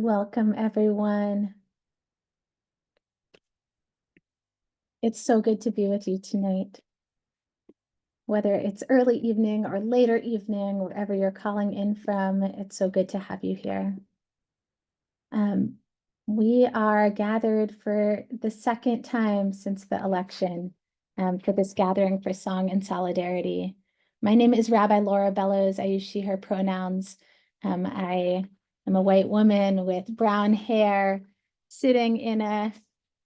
Welcome, everyone. It's so good to be with you tonight. Whether it's early evening or later evening, wherever you're calling in from, it's so good to have you here. We are gathered for the second time since the election for this gathering for song and solidarity. My name is Rabbi Laura Bellows. I use she, her pronouns. I am a white woman with brown hair sitting in a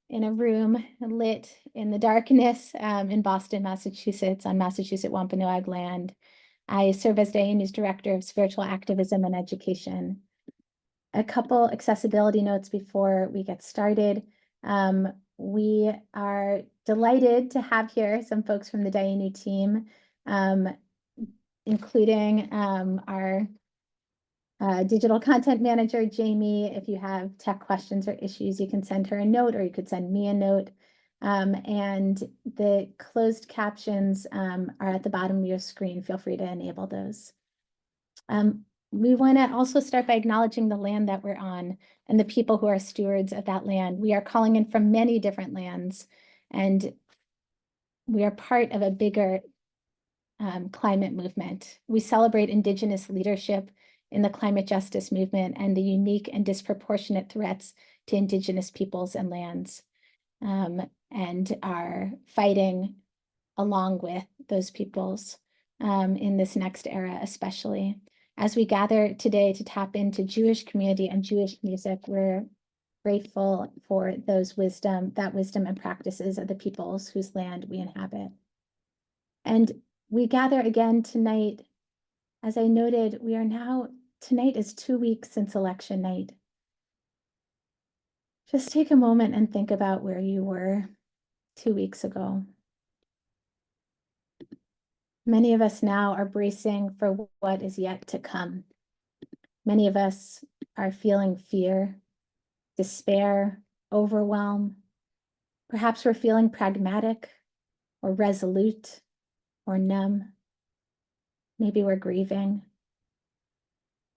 room lit in the darkness in Boston, Massachusetts, on Massachusetts Wampanoag land. I serve as Dayenu's Director of Spiritual Activism and Education. A couple accessibility notes before we get started. We are delighted to have here some folks from the Dayenu team, including our digital content manager, Jamie. If you have tech questions or issues, you can send her a note or you could send me a note. And the closed captions are at the bottom of your screen. Feel free to enable those. We want to also start by acknowledging the land that we're on and the people who are stewards of that land. We are calling in from many different lands, and we are part of a bigger climate movement. We celebrate Indigenous leadership in the climate justice movement and the unique and disproportionate threats to Indigenous peoples and lands, and are fighting along with those peoples in this next era, especially. As we gather today to tap into Jewish community and Jewish music, we're grateful for that wisdom and practices of the peoples whose land we inhabit. And we gather again tonight. As I noted, tonight is 2 weeks since election night. Just take a moment and think about where you were 2 weeks ago. Many of us now are bracing for what is yet to come. Many of us are feeling fear, despair, overwhelm. Perhaps we're feeling pragmatic or resolute or numb. Maybe we're grieving,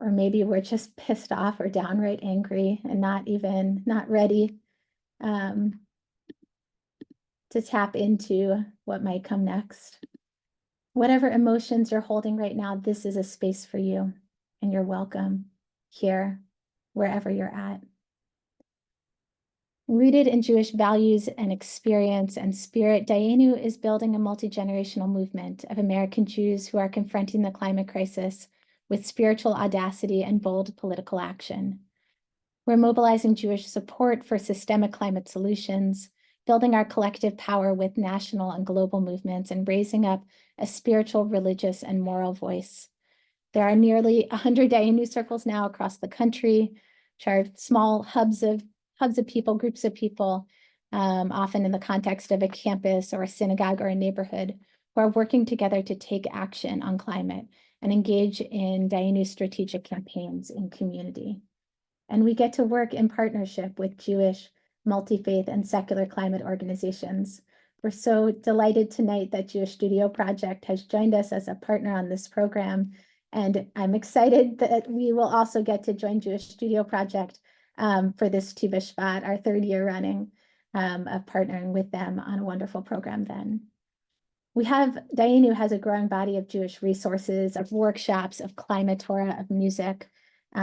or maybe we're just pissed off or downright angry and not ready to tap into what might come next. Whatever emotions you're holding right now, this is a space for you, and you're welcome here, wherever you're at. Rooted in Jewish values and experience and spirit, Dayenu is building a multi-generational movement of American Jews who are confronting the climate crisis with spiritual audacity and bold political action. We're mobilizing Jewish support for systemic climate solutions, building our collective power with national and global movements, and raising up a spiritual, religious, and moral voice. There are nearly 100 Dayenu circles now across the country, which are small hubs of people, groups of people, often in the context of a campus or a synagogue or a neighborhood, who are working together to take action on climate and engage in Dayenu strategic campaigns in community. And we get to work in partnership with Jewish, multi-faith, and secular climate organizations. We're so delighted tonight that Jewish Studio Project has joined us as a partner on this program. And I'm excited that we will also get to join Jewish Studio Project for this Tu B'Shvat, our 3rd year running of partnering with them on a wonderful program then. Dayenu has a growing body of Jewish resources, of workshops, of climate Torah, of music,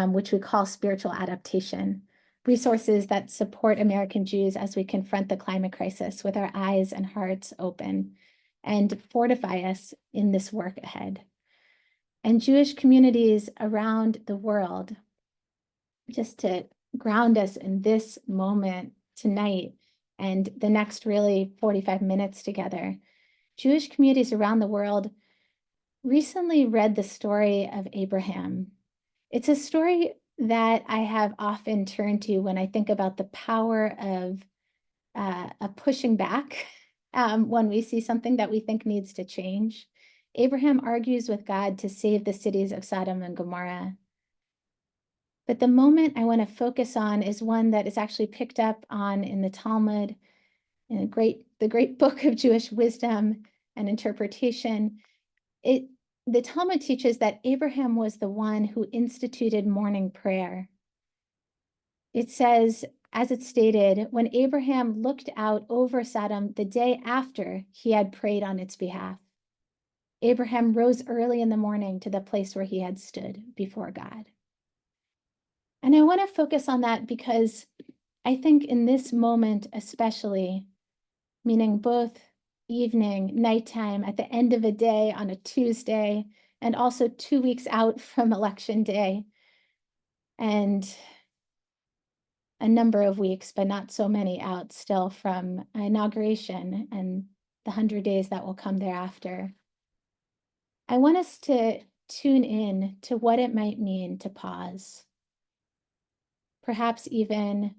which we call spiritual adaptation, resources that support American Jews as we confront the climate crisis with our eyes and hearts open and fortify us in this work ahead. And Jewish communities around the world, just to ground us in this moment tonight and the next really 45 minutes together, Jewish communities around the world recently read the story of Abraham. It's a story that I have often turned to when I think about the power of pushing back when we see something that we think needs to change. Abraham argues with God to save the cities of Sodom and Gomorrah. But the moment I want to focus on is one that is actually picked up on in the Talmud, in the great book of Jewish wisdom and interpretation. The Talmud teaches that Abraham was the one who instituted morning prayer. it says, as it stated, when Abraham looked out over Sodom the day after he had prayed on its behalf, Abraham rose early in the morning to the place where he had stood before God. And I want to focus on that because I think in this moment, especially, meaning both evening, nighttime, at the end of a day on a Tuesday, and also 2 weeks out from Election Day, and a number of weeks, but not so many out still from inauguration and the 100 days that will come thereafter. I want us to tune in to what it might mean to pause, perhaps even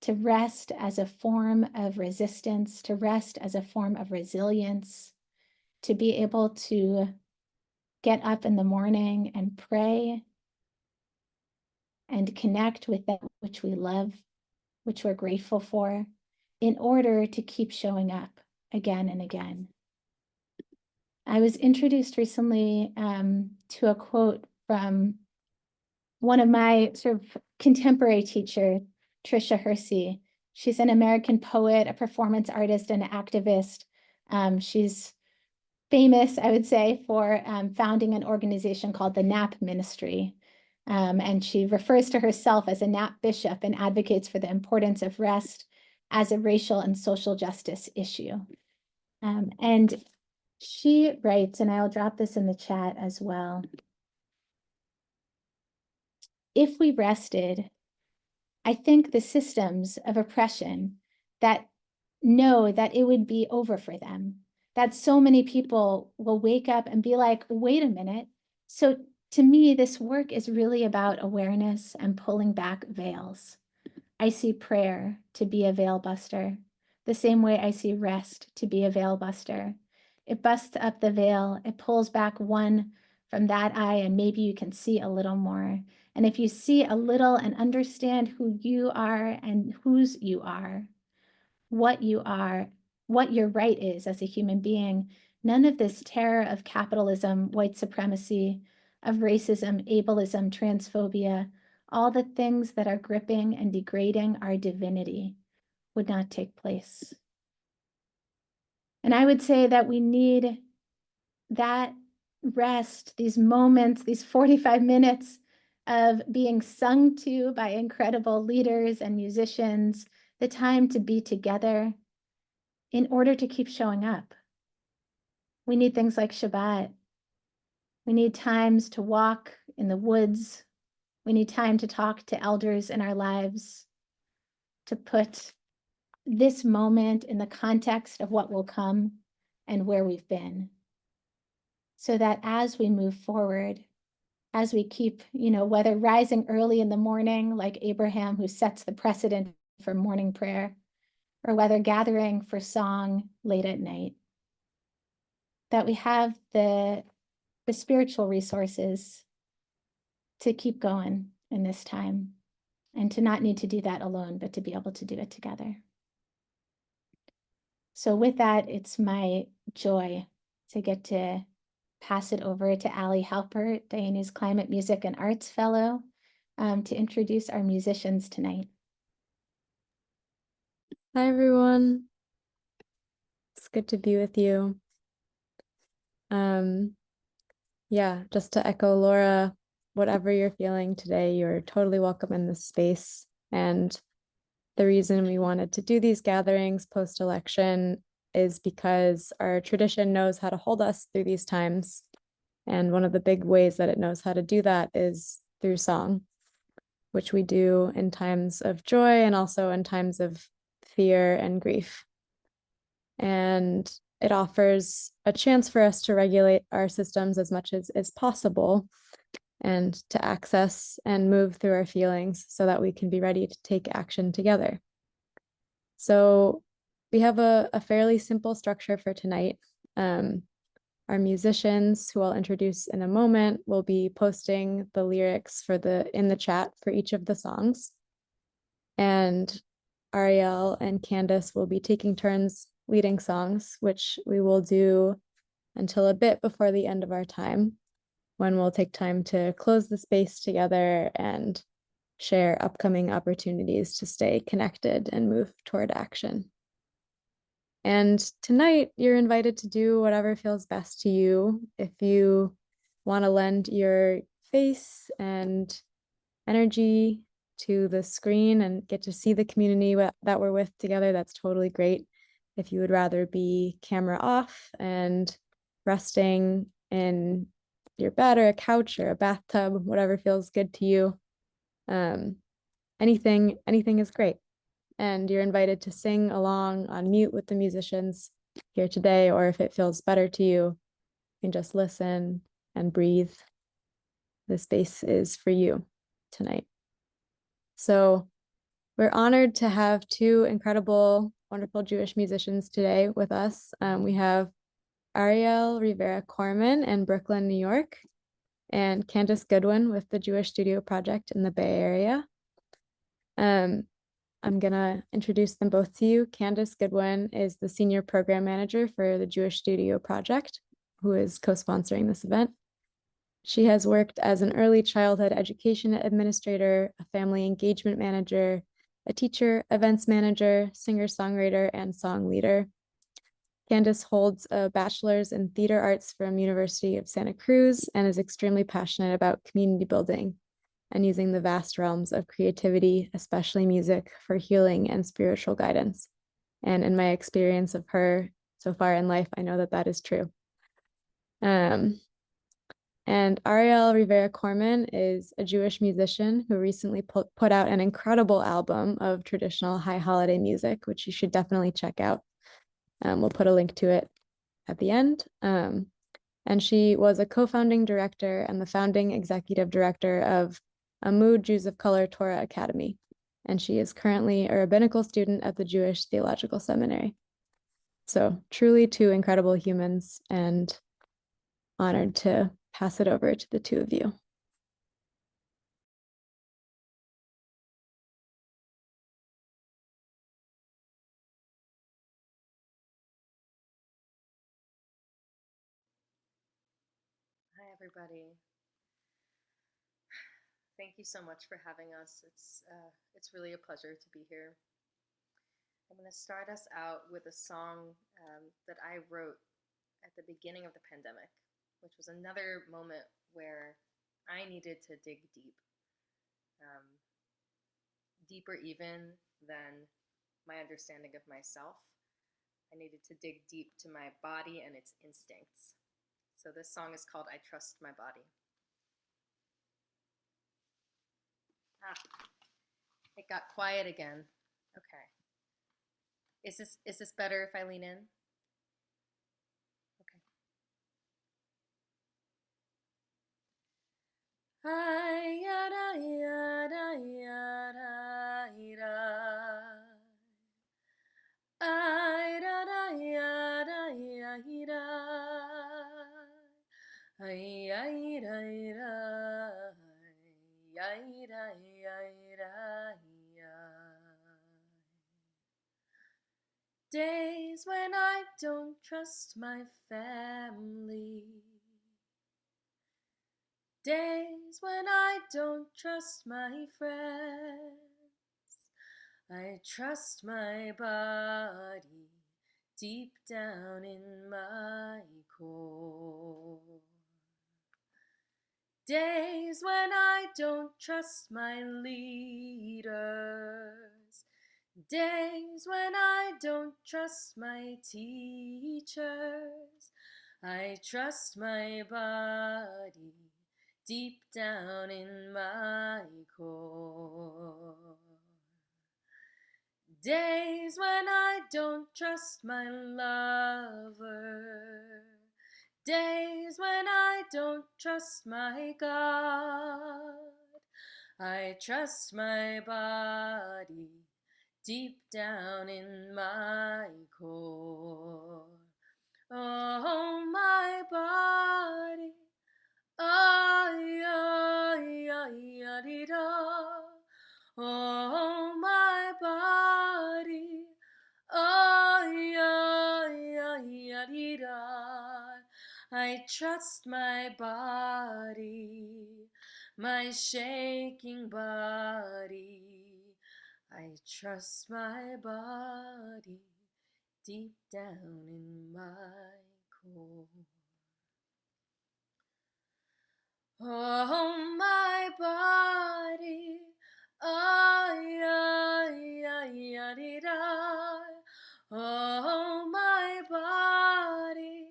to rest as a form of resistance, to rest as a form of resilience, to be able to get up in the morning and pray and connect with that which we love, which we're grateful for, in order to keep showing up again and again. I was introduced recently to a quote from one of my sort of contemporary teacher, Tricia Hersey. She's an American poet, a performance artist, and an activist. She's famous, I would say, for founding an organization called the Nap Ministry. And she refers to herself as a Nap bishop and advocates for the importance of rest as a racial and social justice issue. And she writes, and I'll drop this in the chat as well. If we rested, I think the systems of oppression that know that it would be over for them, that so many people will wake up and be like, wait a minute. So to me, this work is really about awareness and pulling back veils. I see prayer to be a veil buster, the same way I see rest to be a veil buster. It busts up the veil, it pulls back one from that eye, and maybe you can see a little more. And if you see a little and understand who you are and whose you are, what your right is as a human being, none of this terror of capitalism, white supremacy, of racism, ableism, transphobia, all the things that are gripping and degrading our divinity would not take place. And I would say that we need that rest, these moments, these 45 minutes of being sung to by incredible leaders and musicians, the time to be together in order to keep showing up. We need things like Shabbat. We need times to walk in the woods. We need time to talk to elders in our lives, to put this moment in the context of what will come and where we've been. So that as we move forward, as we keep, whether rising early in the morning, like Abraham, who sets the precedent for morning prayer, or whether gathering for song late at night, that we have the spiritual resources to keep going in this time and to not need to do that alone, but to be able to do it together. So with that, it's my joy to get to pass it over to Allie Halpert, Dayenu's Climate Music and Arts Fellow, to introduce our musicians tonight. Hi, everyone. It's good to be with you. Yeah, just to echo Laura, whatever you're feeling today, you're totally welcome in this space. And the reason we wanted to do these gatherings post-election is because our tradition knows how to hold us through these times. And one of the big ways that it knows how to do that is through song, which we do in times of joy and also in times of fear and grief. And it offers a chance for us to regulate our systems as much as is possible and to access and move through our feelings so that we can be ready to take action together. So we have a fairly simple structure for tonight. Our musicians, who I'll introduce in a moment, will be posting the lyrics in the chat for each of the songs. And Arielle and Candace will be taking turns leading songs, which we will do until a bit before the end of our time, when we'll take time to close the space together and share upcoming opportunities to stay connected and move toward action. And tonight, you're invited to do whatever feels best to you. If you want to lend your face and energy to the screen and get to see the community that we're with together, that's totally great. If you would rather be camera off and resting in your bed or a couch or a bathtub, whatever feels good to you, anything is great. And you're invited to sing along on mute with the musicians here today, or if it feels better to you, you can just listen and breathe. The space is for you tonight. So we're honored to have two incredible, wonderful Jewish musicians today with us. We have Arielle Rivera Korman in Brooklyn, New York, and Candace Goodwin with the Jewish Studio Project in the Bay Area. I'm gonna introduce them both to you. Candace Goodwin is the Senior Program Manager for the Jewish Studio Project, who is co-sponsoring this event. She has worked as an early childhood education administrator, a family engagement manager, a teacher, events manager, singer-songwriter, and song leader. Candace holds a bachelor's in theater arts from University of Santa Cruz and is extremely passionate about community building and using the vast realms of creativity, especially music, for healing and spiritual guidance. And in my experience of her so far in life, I know that that is true. And Arielle Rivera Korman is a Jewish musician who recently put out an incredible album of traditional high holiday music, which you should definitely check out. We'll put a link to it at the end. And she was a co-founding director and the founding executive director of Amud Jews of Color Torah Academy. And she is currently a rabbinical student at the Jewish Theological Seminary. So truly two incredible humans, and honored to pass it over to the two of you. Hi, everybody. Thank you so much for having us. It's really a pleasure to be here. I'm going to start us out with a song that I wrote at the beginning of the pandemic, which was another moment where I needed to dig deep, deeper even than my understanding of myself. I needed to dig deep to my body and its instincts. So this song is called I Trust My Body. It got quiet again. Okay. Is this better if I lean in? Okay. Ay yada yada yada yada. Ay yada yada yada. Ay yada yada. Yada yada. Days when I don't trust my family. Days when I don't trust my friends. I trust my body deep down in my core. Days when I don't trust my leaders. Days when I don't trust my teachers. I trust my body deep down in my core. Days when I don't trust my lover. Days when I don't trust my God. I trust my body deep down in my core. Oh, my body. Oh, yeah, yeah, yeah, oh, my body. Oh, yeah, yeah, yeah, I trust my body. my shaking body. I trust my body deep down in my core. Oh, my body, ay, ay, ay, ay, ay. Oh, my body,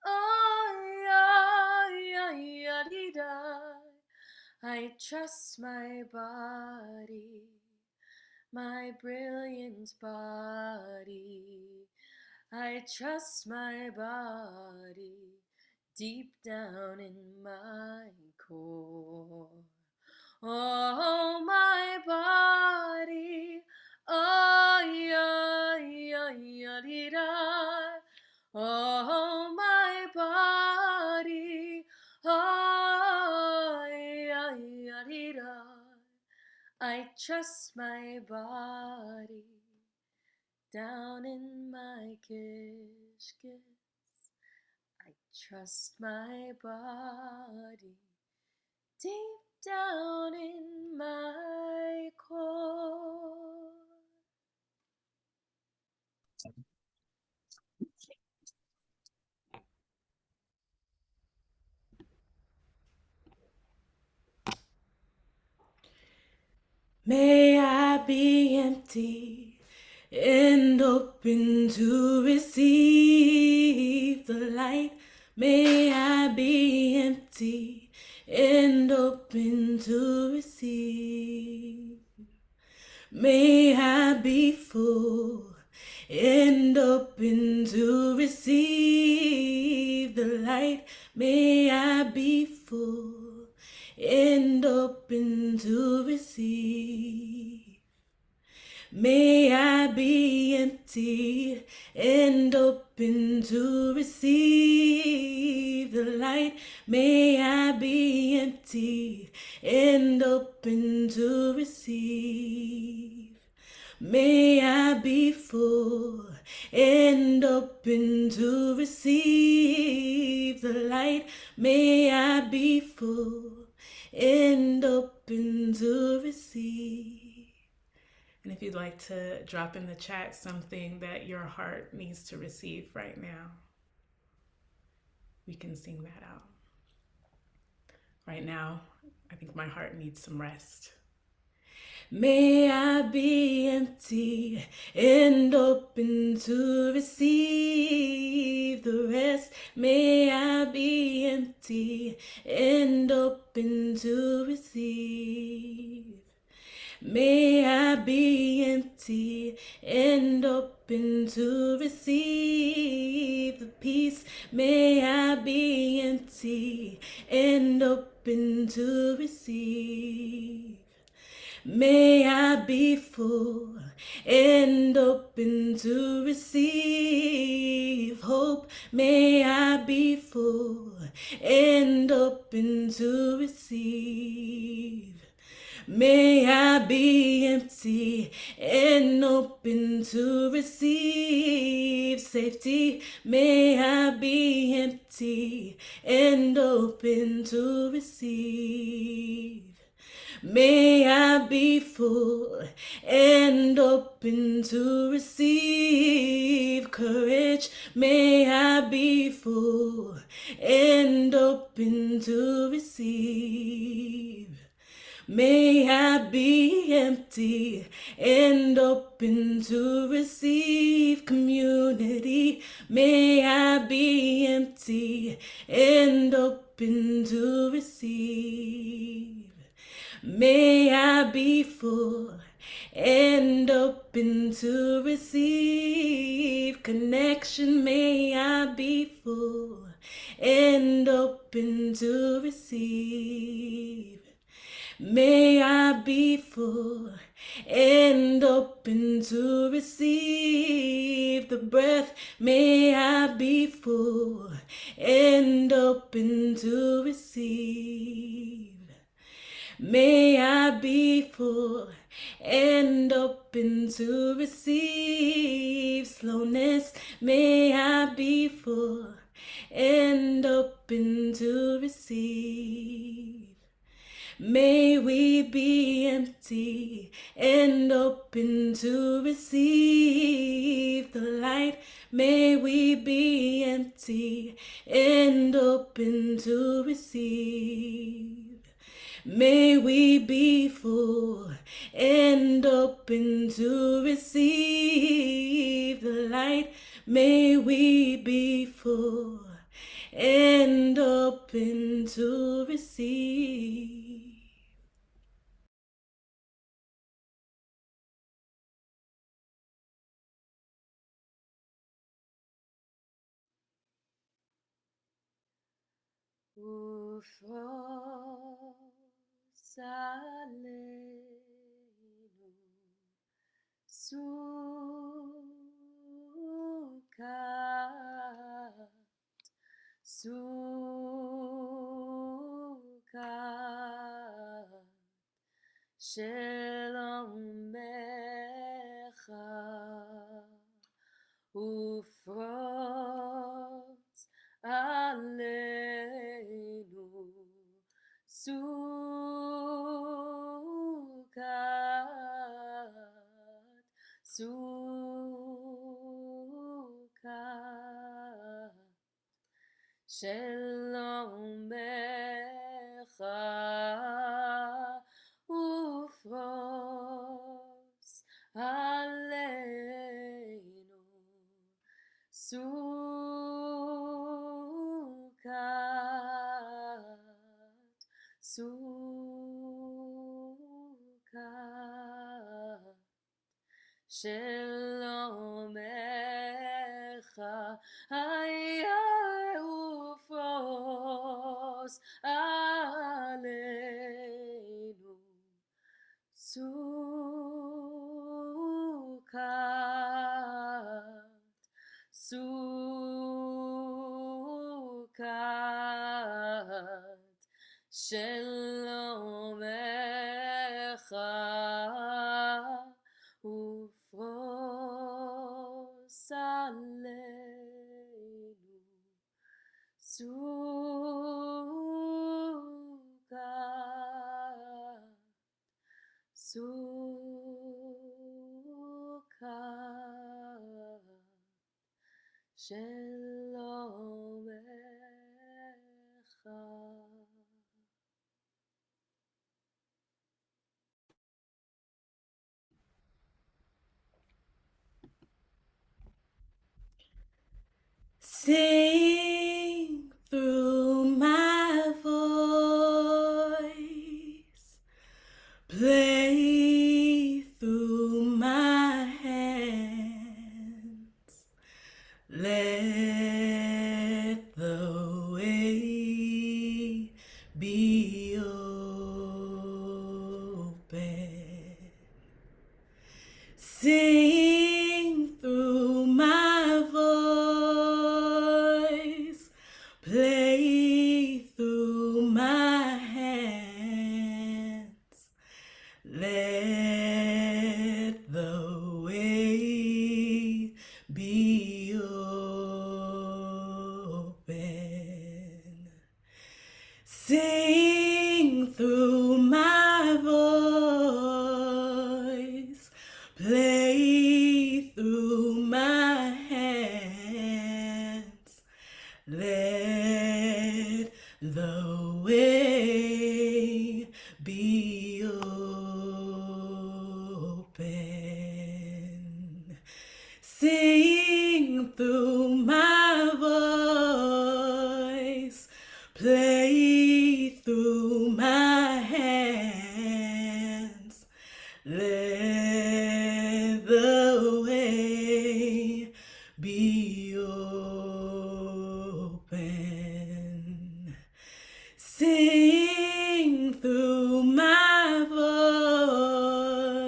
ay, ay, ay, ay, ay. I trust my body, my brilliant body. I trust my body deep down in my core. Oh, my body, ay, ay, ay, ay, ay. Oh, my body, ay, ay, ay, ay. I trust my body down in my kish. I trust my body deep down in my core. May I be empty and open to receive the light. May I be empty and open to receive. May I be full and open to receive the light. May I be full and open to receive. May I be empty and open to receive the light. May I be empty and open to receive. May I be full and open to receive the light. May I be full and open to receive. And if you'd like to drop in the chat something that your heart needs to receive right now, we can sing that out. Right now, I think my heart needs some rest. May I be empty and open to receive the rest. May I be empty and open to receive. May I be empty and open to receive the peace. May I be empty and open to receive. May I be full and open to receive hope. May I be full and open to receive. May I be empty and open to receive safety. May I be empty and open to receive. May I be full and open to receive courage. May I be full and open to receive. May I be empty and open to receive community. May I be empty and open to receive. May I be full and open to receive connection. May I be full and open to receive. May I be full and open to receive the breath. May I be full and open to receive. May I be full and open to receive slowness. May I be full and open to receive. may we be empty and open to receive the light. May we be empty and open to receive. May we be full and open to receive the light. May we be full and open to receive. Ufros Aleinu Sukkot Shalom Mecha Ufros Aleinu Sukkot Shalom Mecha Ufros Aleinu Sukkot Shalom Echa Hayah Ufros Aleinu Sukkot Shalom Echa Ufros Aleinu Sukkot Shalom Echa. Sing through my voice, play through my hands, let the way be open. Sing through my voice, play through my hands, let the way be open. Sing through my voice, play through my hands, let the way be open. Sing through my voice, play through my hands, let the way be open. Sing through my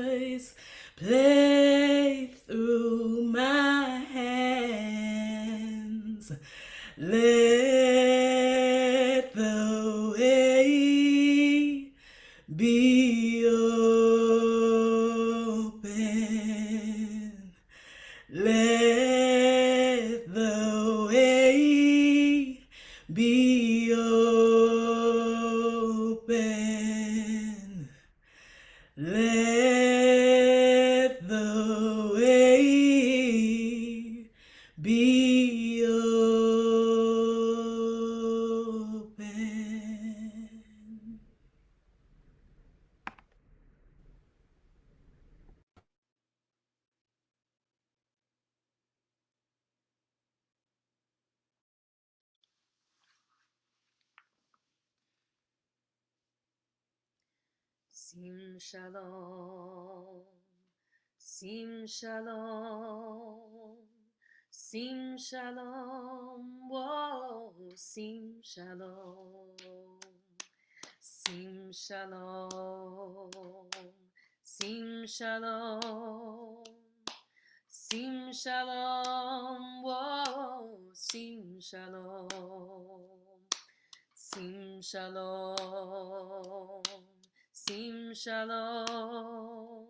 voice, play through my hands, let the way be open. Let the way be open. Sim shalom, sim shalom, sim shalom, whoa, sim shalom, sim shalom, sim shalom, sim shalom, whoa, sim shalom. Sim shalom, sim shalom,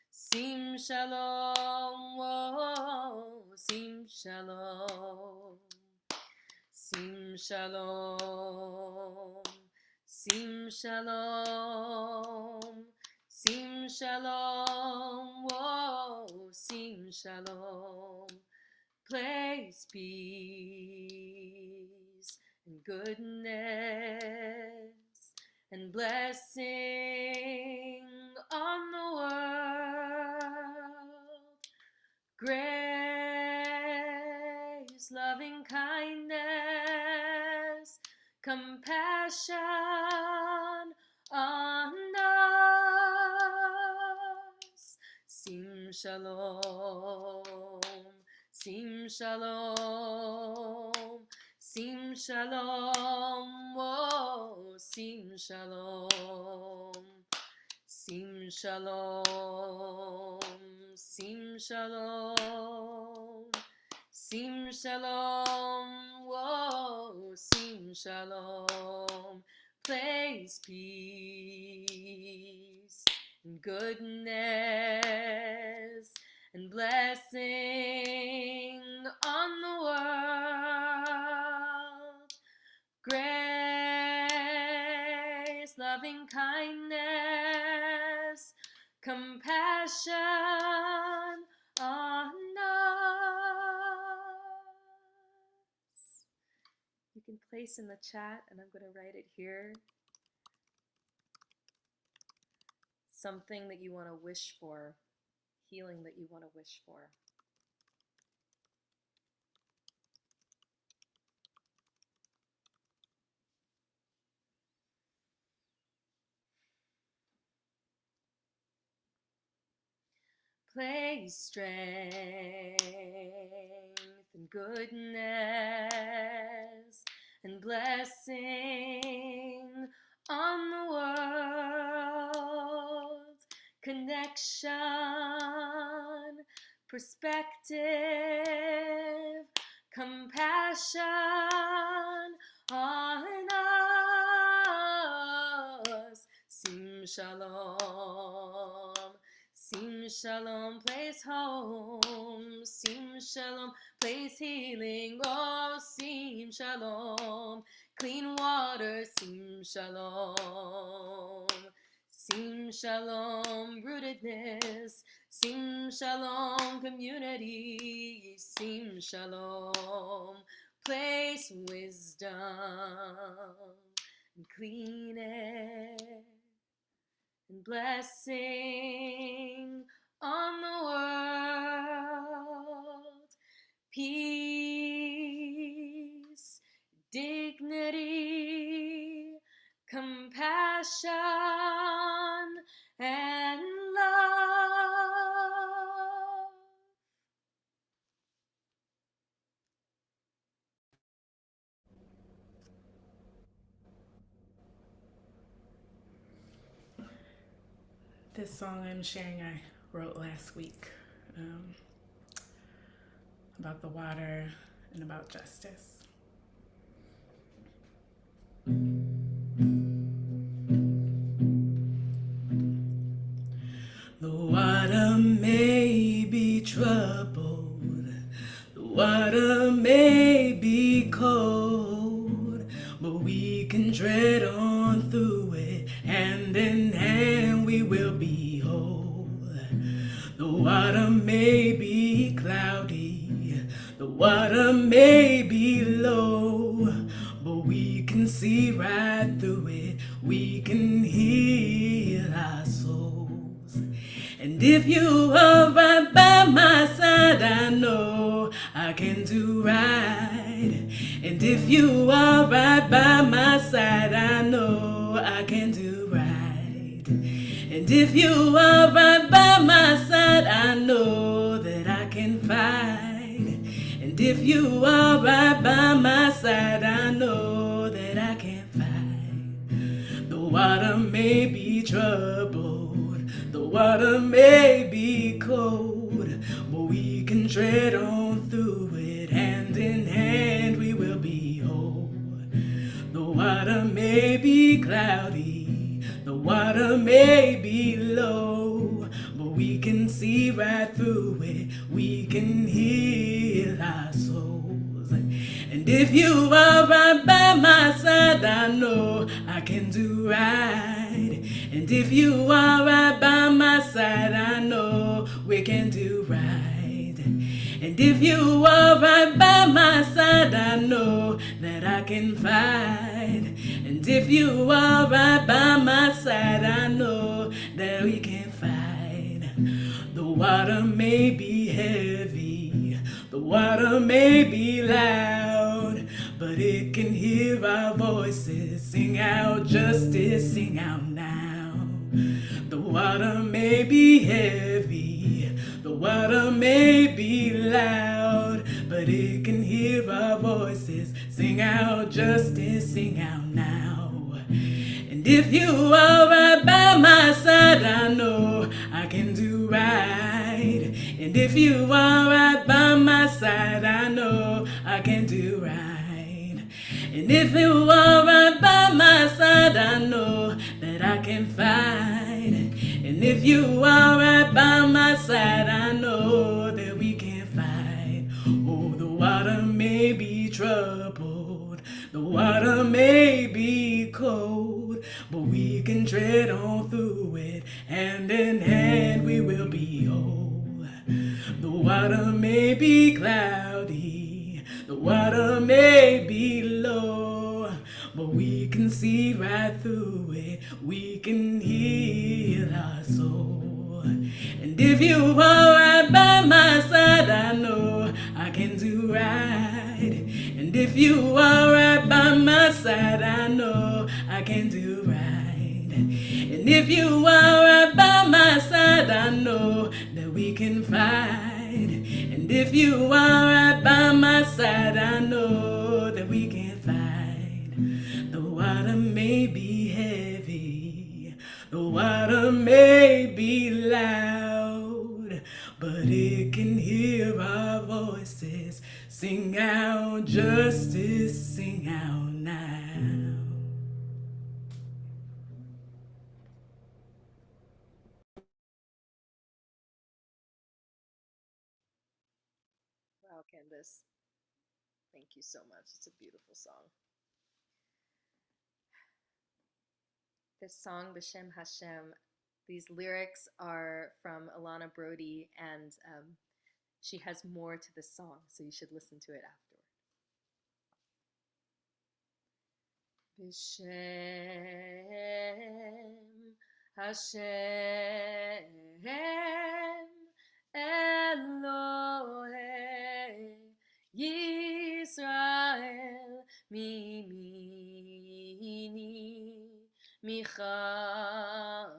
sim shalom, oh, sim shalom, sim shalom, sim shalom, sim shalom, oh, sim shalom. Place peace and goodness and blessing on the world. Grace, loving kindness, compassion on us. Sim shalom, sim shalom, sim shalom, oh, sim shalom. Sim shalom, sim shalom, sim shalom, whoa, sim shalom. Place peace and goodness and blessing on the world. Grace, loving kindness, compassion on us. You can place in the chat, and I'm going to write it here, something that you want to wish for, healing that you want to wish for. Place strength and goodness and blessing on the world. Connection, perspective, compassion on us. Sim shalom. Sim shalom, place home. Sim shalom, place healing. Oh, sim shalom, clean water. Sim shalom. Sim shalom, rootedness. Sim shalom, community. Sim shalom, place wisdom and clean air and blessing on the world. Peace, dignity, compassion, and love. This song I'm sharing I wrote last week about the water and about justice. The water may be troubled, the water may be cold, but we can tread on through it. Hand in hand we will be whole. The water may be cloudy, the water may be low, but we can see right through it. We can heal our souls. And if you are right by my side, I know I can do right. And if you are right by my side, I know I can do right. And if you are right by my side, I know that I can fight. And if you are right by my side, I know that I can fight. The water may be troubled, the water may be cold, but we can tread on through it. Hand in hand we will be whole. The water may be cloudy, the water may be low, but we can see right through it. We can heal our souls. And if you are right by my side, I know I can do right. And if you are right by my side, I know we can do right. And if you are right by my side, I know that I can fight. And if you are right by my side, I know that we can fight. The water may be heavy, the water may be loud, but it can hear our voices. Sing out justice, sing out now. The water may be heavy, the water may be loud, but it can hear our voices. Sing out justice, sing out now. And if you are right by my side, I know I can do right. And if you are right by my side, I know I can do right. And if you are right by my side, I know that I can fight. And if you are right by my side, I know that we can fight. Oh, the water may be troubled, the water may be cold, but we can tread on through it. Hand in hand we will be whole. The water may be cloudy, the water may be low, but we can see right through it. We can heal our soul. And if you are right by my side, I know I can do right. And if you are right by my side, I know I can do right. And if you are right by my side, I know that we can fight. And if you are right by my side, I know that we can fight. The water may be heavy, the water may be loud, but it can hear our voices. Sing out justice, sing out now. Wow, Candace, thank you so much. It's a beautiful song. This song, B'Shem Hashem, these lyrics are from Alana Brody, and she has more to this song, so you should listen to it afterward. B'Shem Hashem Elohei Yisrael Mimini Michael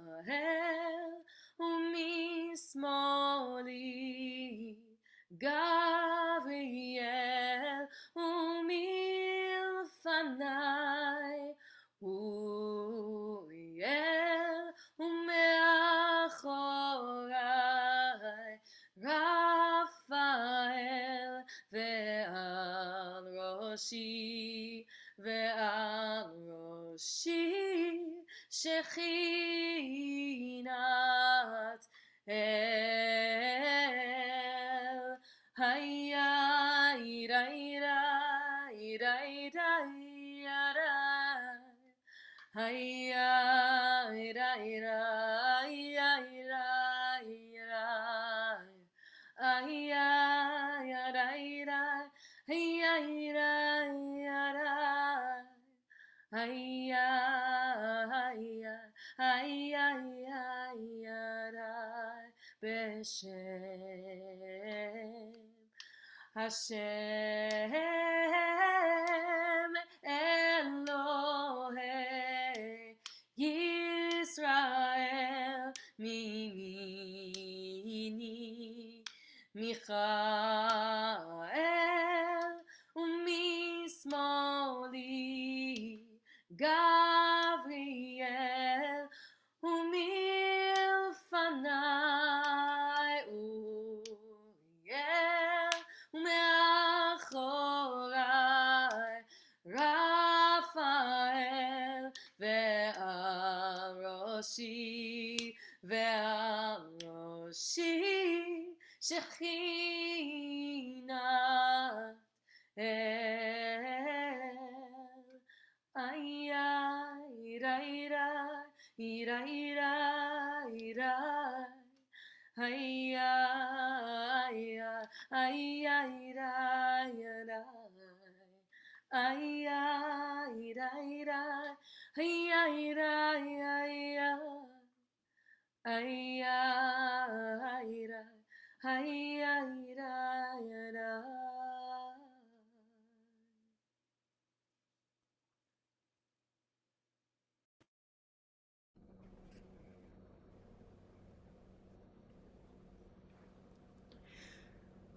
umismoli Gabriel umilfanai Uriel umeachorai Raphael ve'al roshi Shechinat El Hayya ira ira ira ira ira Hayya ira ira ira בשם Hashem Elohei Yisrael Mimini Michael Umismoli Gabriel Umilfanai Uriel Umeachorai Raphael Ve'aroshi Shechinat El Ay, ay, ray, ray, ray, ray, ray. Ay, ay, ay, ay, ray, ray. Ay, ay, ray, ray. Ay, ay, ray, ay, ay. Ay, ay, ray. Ay, ay, ray, ray.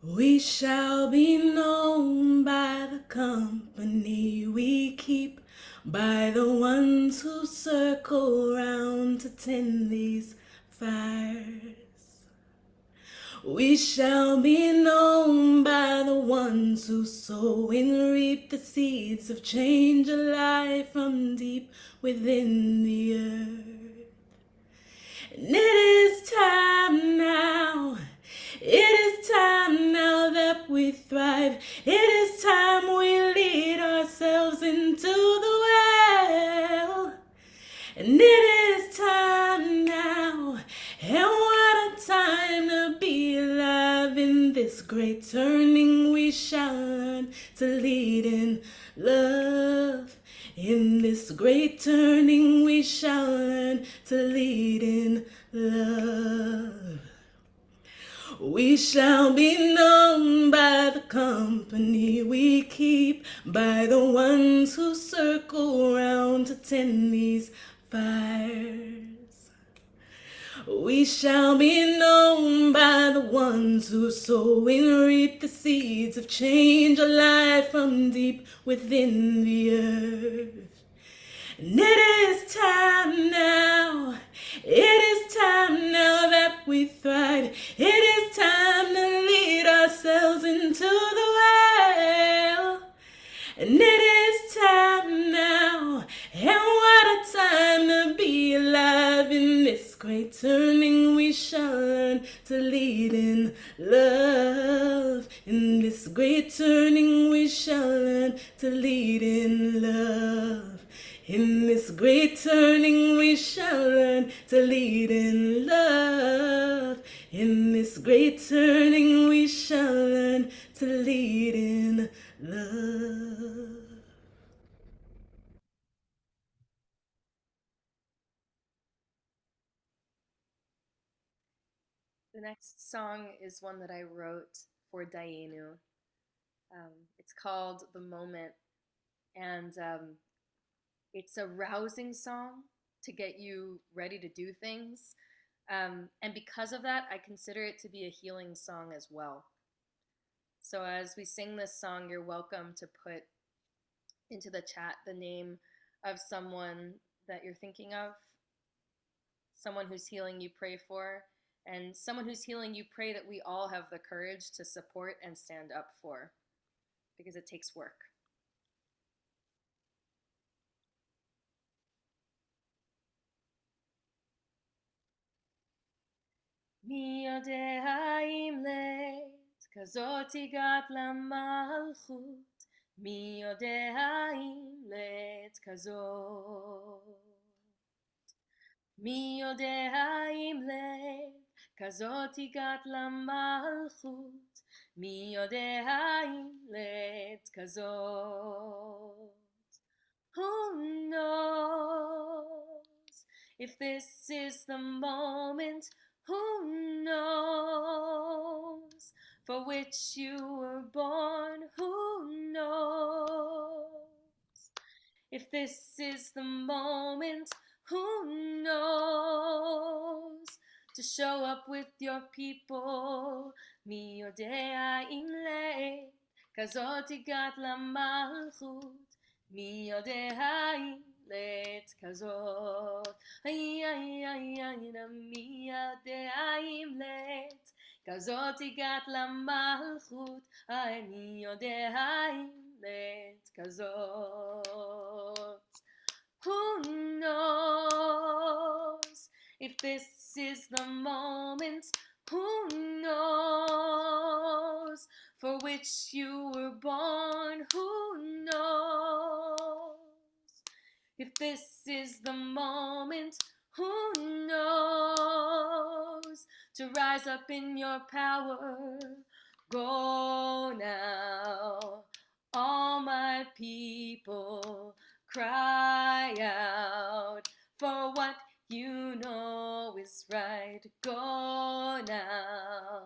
We shall be known by the company we keep, by the ones who circle round to tend these fires. We shall be known by the ones who sow and reap the seeds of change alive from deep within the earth. And it is time now. It is time now that we thrive. It is time we lead ourselves into the well. And it is time now. And what a time to be alive. In this great turning we shall learn to lead in love. In this great turning we shall learn to lead in love. We shall be known by the company we keep, by the ones who circle round to tend these fires. We shall be known by the ones who sow and reap the seeds of change alive from deep within the earth. And it is time now. It is time now that we thrive. It is time to lead ourselves into the well. And it is time now. And what a time to be alive. In this great turning we shall learn to lead in love. In this great turning we shall learn to lead in love. In this great turning we shall learn to lead in love. In this great turning we shall learn to lead in love. The next song is one that I wrote for Dayenu. It's called The Moment, and it's a rousing song to get you ready to do things. And because of that, I consider it to be a healing song as well. So as we sing this song, you're welcome to put into the chat the name of someone that you're thinking of, someone whose healing you pray for, and someone whose healing you pray that we all have the courage to support and stand up for, because it takes work. Mi יודע אם לעת כזאת הגעת למלכות, מי יודע אם לעת כזאת. מי יודע אם לעת כזאת הגעת למלכות, מי יודע אם לעת כזאת. Who knows if this is the moment? Who knows? For which you were born, who knows? If this is the moment, who knows? To show up with your people, mi yodea imle, kazoti gat la malchut, mi yodea imlet kazot, ay mi yodea imlet, kazoti gat la malchut, ay mi yodea imlet kazot. Who knows if this is the moment? Who knows for which you were born? Who knows if this is the moment? Who knows to rise up in your power? Go now, all my people. Cry out for what you know is right. Go now,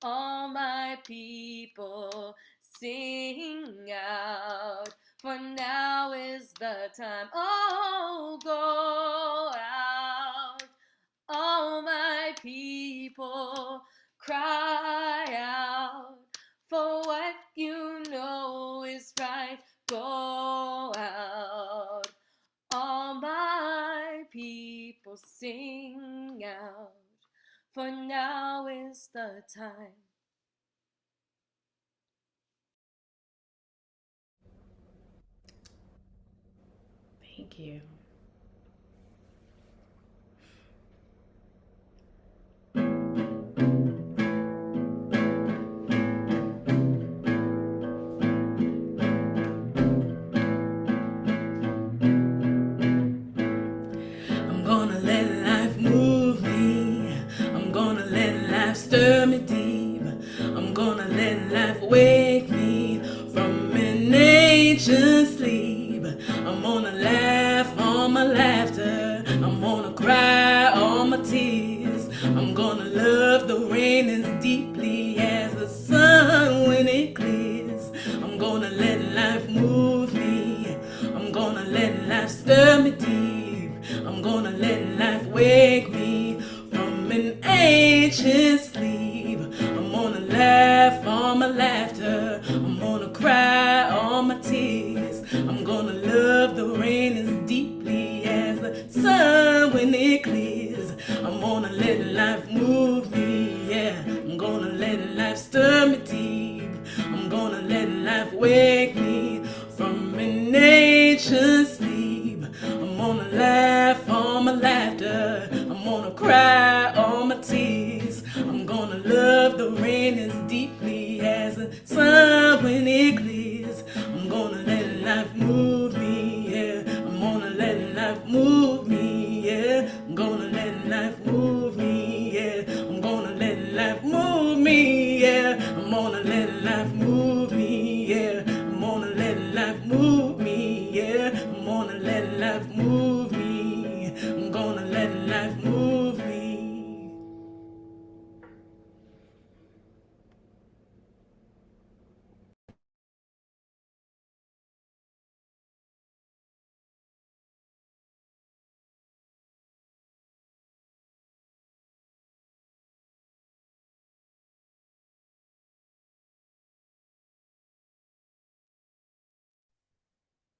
all my people, sing out, for now is the time. Oh, go out, all my people, cry out for what you know is right. Go out, all my people, sing out, for now is the time. Thank you. I'm gonna let life move me. I'm gonna let life stir me deep. I'm gonna let life wake me from an ancient sleep. I'm gonna laugh all my laughter. I'm gonna cry all my tears. I'm gonna love the rain as deeply as the sun when it clears. I'm gonna let life move me. I'm gonna let life stir me deep. I'm gonna let life wake me from an ancient sleep. I'm gonna laugh all my laughter. I'm gonna cry all my tears. I'm gonna love the rain as deeply as the sun when it clears. I'm gonna let life move me, yeah. I'm gonna let life stir me deep. I'm gonna let life wake me from an ancient sleep. I'm gonna laugh all my laughter. I'm gonna cry all my tears. I'm gonna love the rain as deeply as the sun when it clears. I'm gonna let life move me, yeah. I'm gonna let life move me, yeah. I'm gonna let life move me, yeah. I'm gonna let life move me, yeah. I'm gonna let life move me, yeah. I'm gonna let life move me, yeah. I'm gonna let life move me. I'm gonna let life move me.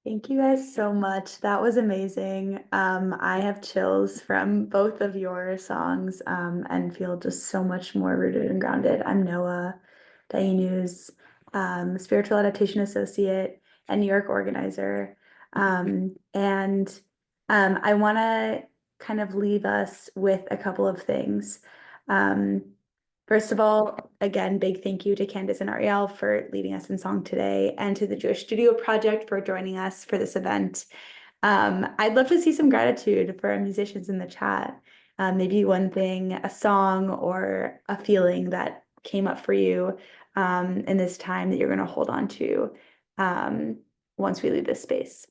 Thank you guys so much. That was amazing. I have chills from both of your songs, and feel just so much more rooted and grounded. I'm Noah, Dayenu's spiritual adaptation associate and New York organizer. And I want to kind of leave us with a couple of things. First of all, again, big thank you to Candace and Arielle for leading us in song today, and to the Jewish Studio Project for joining us for this event. I'd love to see some gratitude for our musicians in the chat. Maybe one thing, a song or a feeling that came up for you in this time that you're going to hold on to once we leave this space.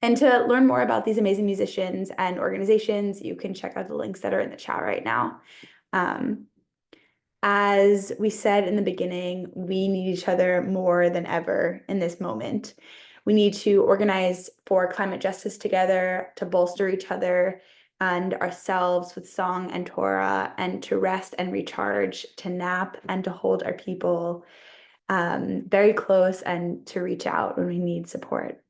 And to learn more about these amazing musicians and organizations, you can check out the links that are in the chat right now. As we said in the beginning, we need each other more than ever in this moment. We need to organize for climate justice together, to bolster each other and ourselves with song and Torah, and to rest and recharge, to nap and to hold our people very close, and to reach out when we need support.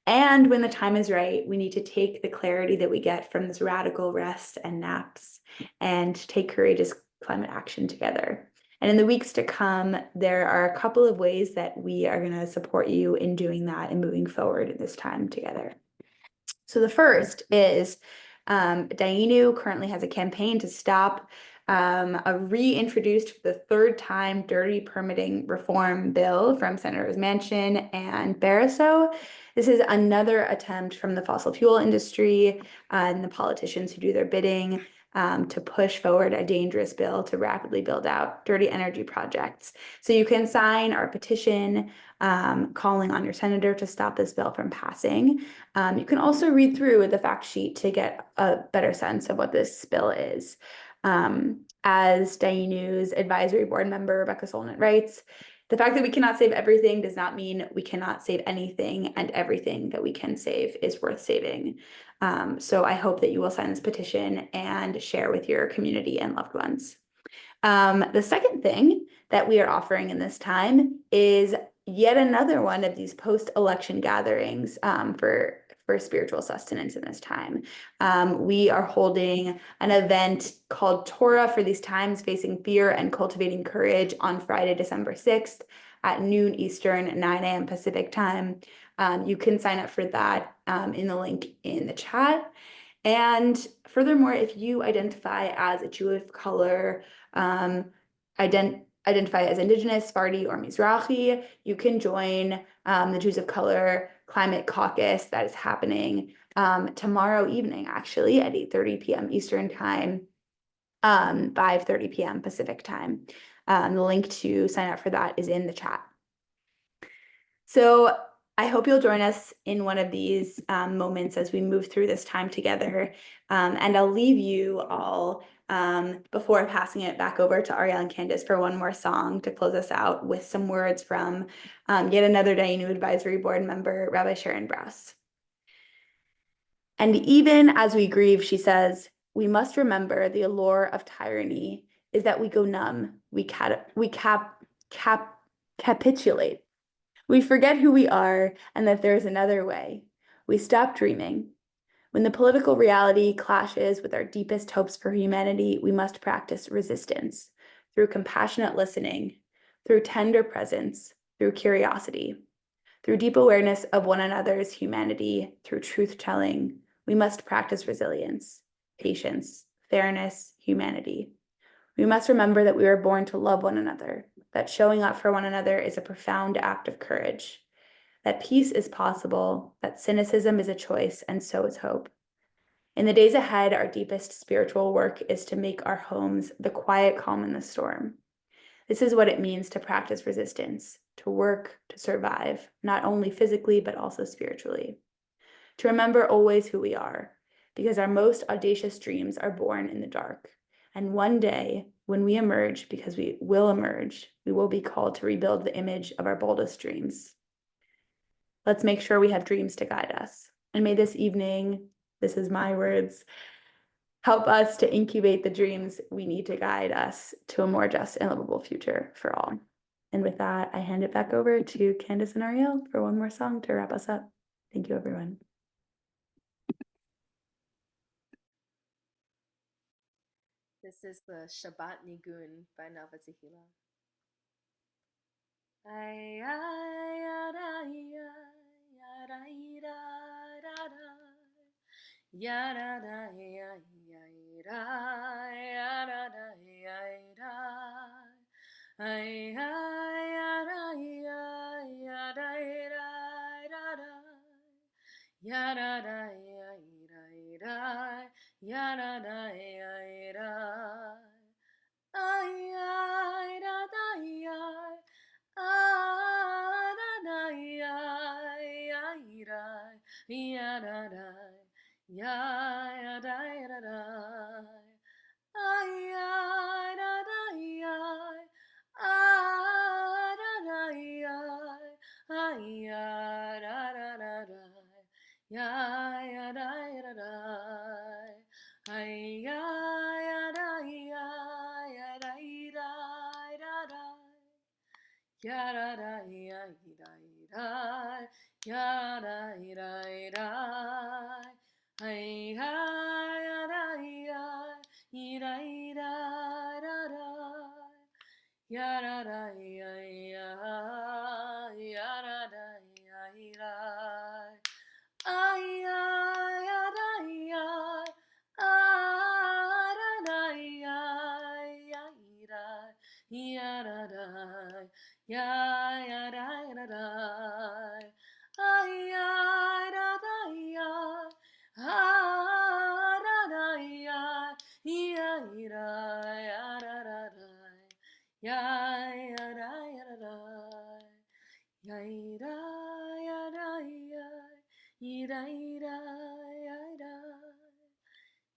And when the time is right, we need to take the clarity that we get from this radical rest and naps and take courageous climate action together. And in the weeks to come, there are a couple of ways that we are going to support you in doing that and moving forward in this time together. So the first is Dayenu currently has a campaign to stop a reintroduced for the third time dirty permitting reform bill from Senators Manchin and Barrasso. This is another attempt from the fossil fuel industry and the politicians who do their bidding to push forward a dangerous bill to rapidly build out dirty energy projects. So you can sign our petition calling on your senator to stop this bill from passing. You can also read through the fact sheet to get a better sense of what this bill is. As Dayenu's advisory board member, Rebecca Solnit writes, the fact that we cannot save everything does not mean we cannot save anything, and everything that we can save is worth saving. So I hope that you will sign this petition and share with your community and loved ones. The second thing that we are offering in this time is yet another one of these post-election gatherings for spiritual sustenance in this time. We are holding an event called Torah for these times, facing fear and cultivating courage, on Friday, December 6th at noon Eastern, 9 a.m. Pacific time. You can sign up for that in the link in the chat. And furthermore, if you identify as a Jew of color, identify as Indigenous, Sephardi, or Mizrahi, you can join the Jews of Color Climate Caucus that is happening tomorrow evening, actually, at 8:30 p.m. Eastern Time, 5:30 p.m. Pacific Time. The link to sign up for that is in the chat. So I hope you'll join us in one of these moments as we move through this time together. And I'll leave you all before passing it back over to Arielle and Candace for one more song to close us out with some words from yet another Dayenu Advisory Board member, Rabbi Sharon Brous. And even as we grieve, she says, we must remember the allure of tyranny is that we go numb, we capitulate. We forget who we are and that there is another way. We stop dreaming. When the political reality clashes with our deepest hopes for humanity, we must practice resistance through compassionate listening, through tender presence, through curiosity, through deep awareness of one another's humanity, through truth-telling. We must practice resilience, patience, fairness, humanity. We must remember that we were born to love one another, that showing up for one another is a profound act of courage, that peace is possible, that cynicism is a choice, and so is hope. In the days ahead, our deepest spiritual work is to make our homes the quiet calm in the storm. This is what it means to practice resistance, to work, to survive, not only physically, but also spiritually. To remember always who we are, because our most audacious dreams are born in the dark. And one day, when we emerge, because we will emerge, we will be called to rebuild the image of our boldest dreams. Let's make sure we have dreams to guide us. And may this evening, this is my words, help us to incubate the dreams we need to guide us to a more just and livable future for all. And with that, I hand it back over to Candace and Arielle for one more song to wrap us up. Thank you, everyone. This is the Shabbat Nigun by Nava Tehila. Ay, ay, yada, yada, yada, yada, yada, yada, yada, ay, ay, yada, yada, yada, yada, yada, yada, yada, ay, ay, da, da, ay, ah, da, da, ay, ay, da, ya, da, da, ya, da, da, da. ya da da ya da da, ya da da da, hi hi ya da da da, ya da da ya da da, ay ay ya da da da ya da da. Ya ya da da da, ay ya da da ya, ah da da ya, ya ya da da da, ya ya da ya da da, ya da ya da ya, da ya da.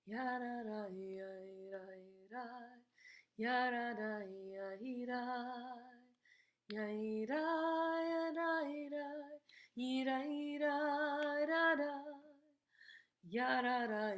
Ya da da da, ya da da da, ya da da da, ya da da